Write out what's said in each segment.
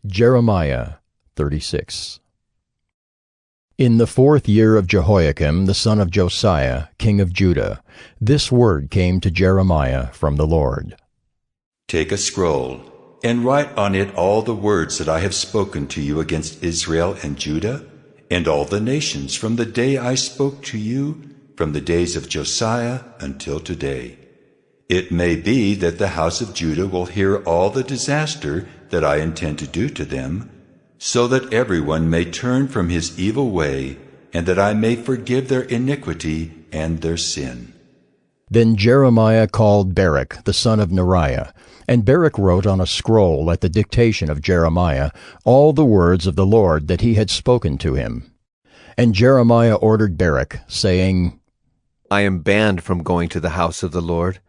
Jeremiah 36. In the 4th year of Jehoiakim the son of Josiah, king of Judah, this word came to Jeremiah from the Lord. Take a scroll, and write on it all the words that I have spoken to you against Israel and Judah, and all the nations from the day I spoke to you, from the days of Josiah until today. It may be that the house of Judah will hear all the disaster that I intend to do to them, so that everyone may turn from his evil way, and that I may forgive their iniquity and their sin. Then Jeremiah called Baruch the son of Neriah, and Baruch wrote on a scroll at the dictation of Jeremiah all the words of the Lord that he had spoken to him. And Jeremiah ordered Baruch, saying, I am banned from going to the house of the Lord.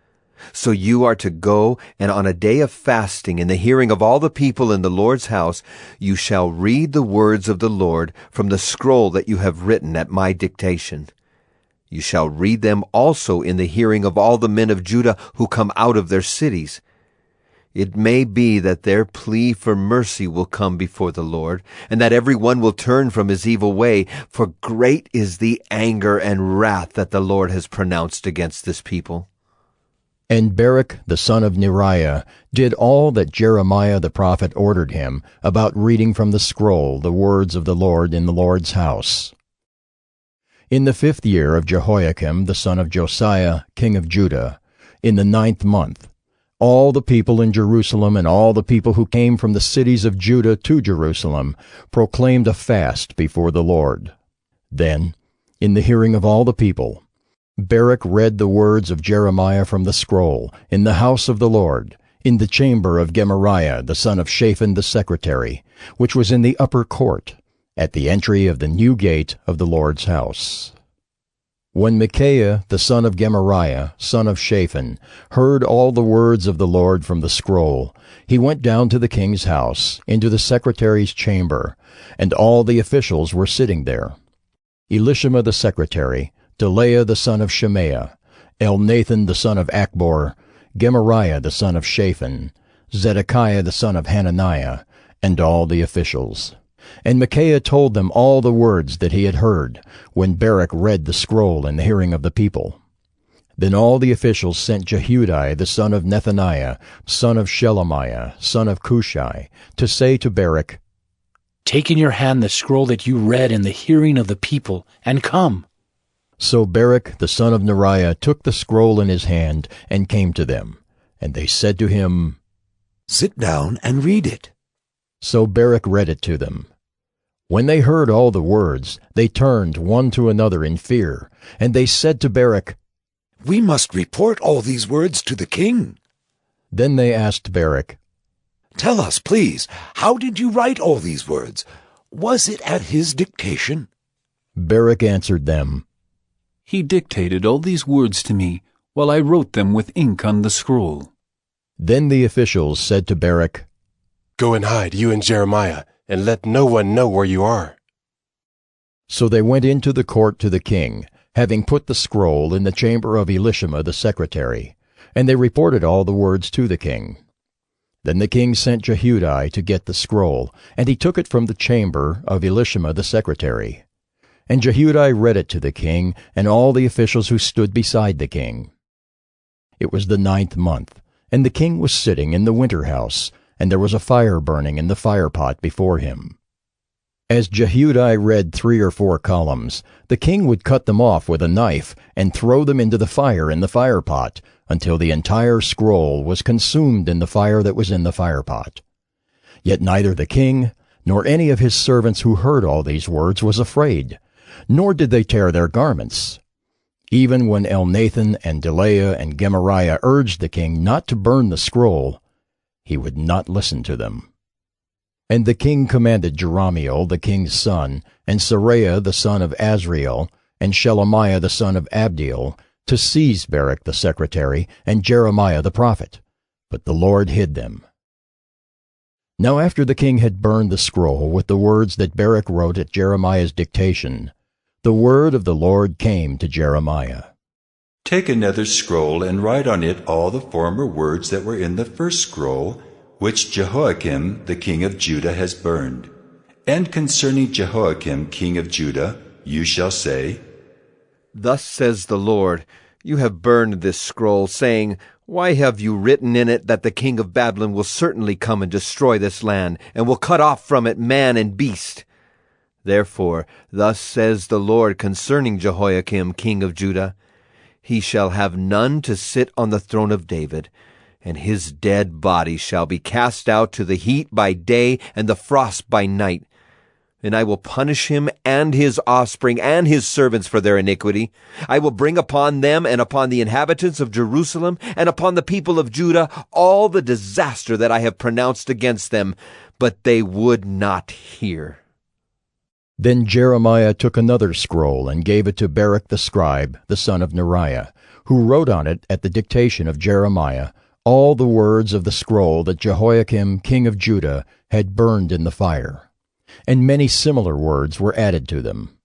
So you are to go, and on a day of fasting, in the hearing of all the people in the Lord's house, you shall read the words of the Lord from the scroll that you have written at my dictation. You shall read them also in the hearing of all the men of Judah who come out of their cities. It may be that their plea for mercy will come before the Lord, and that every one will turn from his evil way, for great is the anger and wrath that the Lord has pronounced against this people. And Baruch the son of Neriah did all that Jeremiah the prophet ordered him about reading from the scroll the words of the Lord in the Lord's house. In the 5th year of Jehoiakim the son of Josiah, king of Judah, in the 9th month, all the people in Jerusalem and all the people who came from the cities of Judah to Jerusalem proclaimed a fast before the Lord. Then, in the hearing of all the people, Baruch read the words of Jeremiah from the scroll in the house of the Lord, in the chamber of Gemariah the son of Shaphan the secretary, which was in the upper court, at the entry of the new gate of the Lord's house. When Micaiah the son of Gemariah, son of Shaphan, heard all the words of the Lord from the scroll, he went down to the king's house, into the secretary's chamber, and all the officials were sitting there. Elishama the secretary, Delaiah the son of Shemaiah, Elnathan the son of Achbor, Gemariah the son of Shaphan, Zedekiah the son of Hananiah, and all the officials. And Micaiah told them all the words that he had heard, when Baruch read the scroll in the hearing of the people. Then all the officials sent Jehudi the son of Nethaniah, son of Shelemiah, son of Cushai, to say to Baruch, Take in your hand the scroll that you read in the hearing of the people, and come. So Baruch the son of Neriah took the scroll in his hand and came to them. And they said to him, Sit down and read it. So Baruch read it to them. When they heard all the words, they turned one to another in fear, and they said to Baruch, We must report all these words to the king. Then they asked Baruch, Tell us, please, how did you write all these words? Was it at his dictation? Baruch answered them, He dictated all these words to me while I wrote them with ink on the scroll. Then the officials said to Baruch, Go and hide, you and Jeremiah, and let no one know where you are. So they went into the court to the king, having put the scroll in the chamber of Elishama the secretary, and they reported all the words to the king. Then the king sent Jehudi to get the scroll, and he took it from the chamber of Elishama the secretary. And Jehudi read it to the king and all the officials who stood beside the king. It was the 9th month, and the king was sitting in the winter house, and there was a fire burning in the firepot before him. As Jehudi read 3 or 4 columns, the king would cut them off with a knife and throw them into the fire in the firepot, until the entire scroll was consumed in the fire that was in the firepot. Yet neither the king nor any of his servants who heard all these words was afraid, nor did they tear their garments. Even when Elnathan and Delaiah and Gemariah urged the king not to burn the scroll, he would not listen to them. And the king commanded Jerahmeel the king's son, and Seraiah the son of Azriel, and Shelemiah the son of Abdiel, to seize Baruch the secretary and Jeremiah the prophet, but the Lord hid them. Now after the king had burned the scroll with the words that Baruch wrote at Jeremiah's dictation, the word of the Lord came to Jeremiah. Take another scroll and write on it all the former words that were in the first scroll, which Jehoiakim the king of Judah has burned. And concerning Jehoiakim king of Judah, you shall say, Thus says the Lord, you have burned this scroll, saying, Why have you written in it that the king of Babylon will certainly come and destroy this land, and will cut off from it man and beast? Therefore, thus says the Lord concerning Jehoiakim king of Judah, He shall have none to sit on the throne of David, and his dead body shall be cast out to the heat by day and the frost by night. And I will punish him and his offspring and his servants for their iniquity. I will bring upon them and upon the inhabitants of Jerusalem and upon the people of Judah all the disaster that I have pronounced against them, but they would not hear. Then Jeremiah took another scroll and gave it to Baruch the scribe, the son of Neriah, who wrote on it at the dictation of Jeremiah all the words of the scroll that Jehoiakim king of Judah had burned in the fire. And many similar words were added to them.